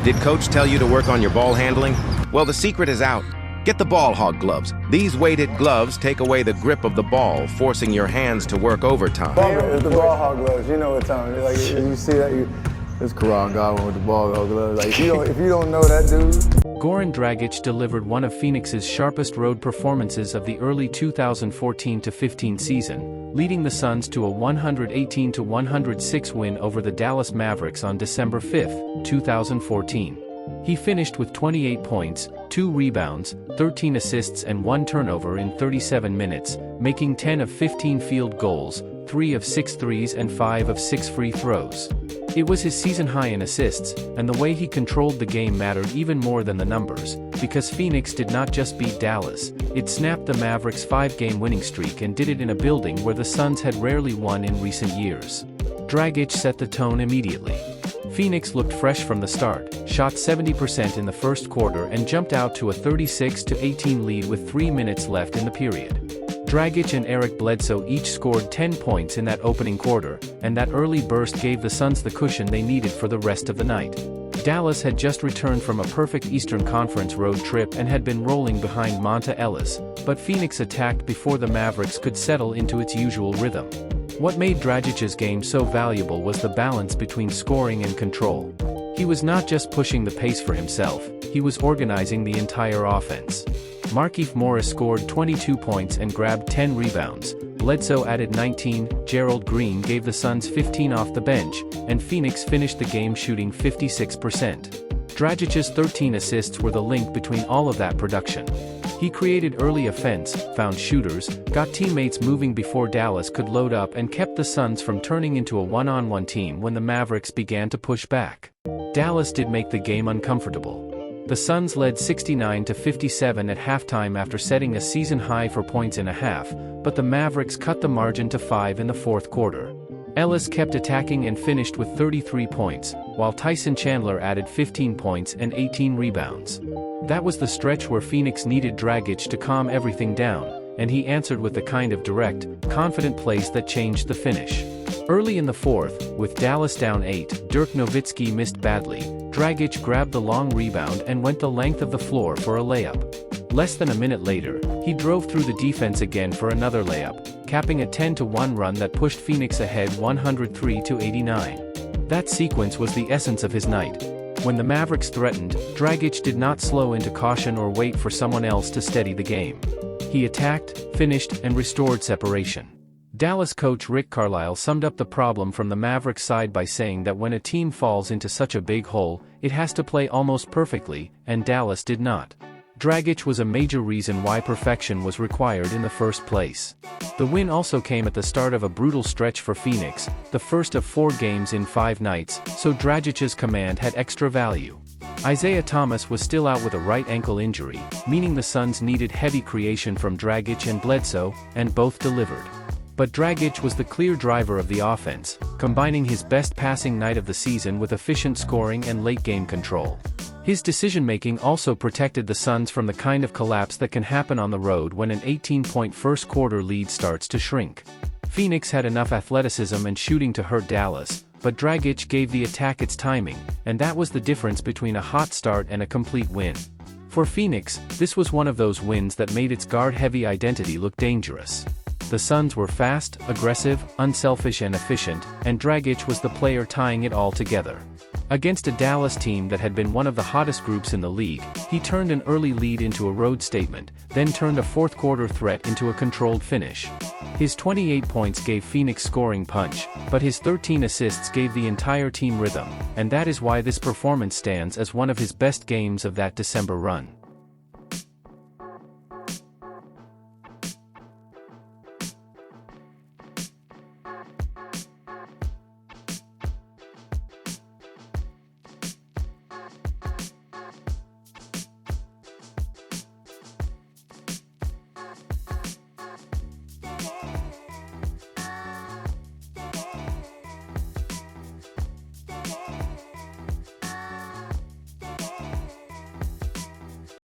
Did coach tell you to work on your ball handling? Well, the secret is out. Get the ball hog gloves. These weighted gloves take away the grip of the ball, forcing your hands to work overtime. It's the ball hog gloves. You know what time it is. Like, you see that, it's Goran Dragic with the ball hog gloves. Like, if you don't know that dude. Goran Dragic delivered one of Phoenix's sharpest road performances of the early 2014-15 season, leading the Suns to a 118-106 win over the Dallas Mavericks on December 5, 2014. He finished with 28 points, 2 rebounds, 13 assists and 1 turnover in 37 minutes, making 10 of 15 field goals, 3 of 6 threes and 5 of 6 free throws. It was his season high in assists, and the way he controlled the game mattered even more than the numbers, because Phoenix did not just beat Dallas, it snapped the Mavericks' 5-game winning streak and did it in a building where the Suns had rarely won in recent years. Dragic set the tone immediately. Phoenix looked fresh from the start, shot 70% in the first quarter and jumped out to a 36-18 lead with 3 minutes left in the period. Dragic and Eric Bledsoe each scored 10 points in that opening quarter, and that early burst gave the Suns the cushion they needed for the rest of the night. Dallas had just returned from a perfect Eastern Conference road trip and had been rolling behind Monta Ellis, but Phoenix attacked before the Mavericks could settle into its usual rhythm. What made Dragic's game so valuable was the balance between scoring and control. He was not just pushing the pace for himself, he was organizing the entire offense. Markieff Morris scored 22 points and grabbed 10 rebounds, Bledsoe added 19, Gerald Green gave the Suns 15 off the bench, and Phoenix finished the game shooting 56%. Dragic's 13 assists were the link between all of that production. He created early offense, found shooters, got teammates moving before Dallas could load up and kept the Suns from turning into a one-on-one team when the Mavericks began to push back. Dallas did make the game uncomfortable. The Suns led 69-57 at halftime after setting a season high for points in a half, but the Mavericks cut the margin to 5 in the fourth quarter. Ellis kept attacking and finished with 33 points, while Tyson Chandler added 15 points and 18 rebounds. That was the stretch where Phoenix needed Dragic to calm everything down, and he answered with the kind of direct, confident plays that changed the finish. Early in the fourth, with Dallas down 8, Dirk Nowitzki missed badly. Dragic grabbed the long rebound and went the length of the floor for a layup. Less than a minute later, he drove through the defense again for another layup, capping a 10-1 run that pushed Phoenix ahead 103-89. That sequence was the essence of his night. When the Mavericks threatened, Dragic did not slow into caution or wait for someone else to steady the game. He attacked, finished, and restored separation. Dallas coach Rick Carlisle summed up the problem from the Mavericks side by saying that when a team falls into such a big hole, it has to play almost perfectly, and Dallas did not. Dragic was a major reason why perfection was required in the first place. The win also came at the start of a brutal stretch for Phoenix, the first of 4 games in 5 nights, so Dragic's command had extra value. Isaiah Thomas was still out with a right ankle injury, meaning the Suns needed heavy creation from Dragic and Bledsoe, and both delivered. But Dragic was the clear driver of the offense, combining his best passing night of the season with efficient scoring and late-game control. His decision-making also protected the Suns from the kind of collapse that can happen on the road when an 18-point first-quarter lead starts to shrink. Phoenix had enough athleticism and shooting to hurt Dallas, but Dragic gave the attack its timing, and that was the difference between a hot start and a complete win. For Phoenix, this was one of those wins that made its guard-heavy identity look dangerous. The Suns were fast, aggressive, unselfish and efficient, and Dragic was the player tying it all together. Against a Dallas team that had been one of the hottest groups in the league, he turned an early lead into a road statement, then turned a fourth-quarter threat into a controlled finish. His 28 points gave Phoenix scoring punch, but his 13 assists gave the entire team rhythm, and that is why this performance stands as one of his best games of that December run.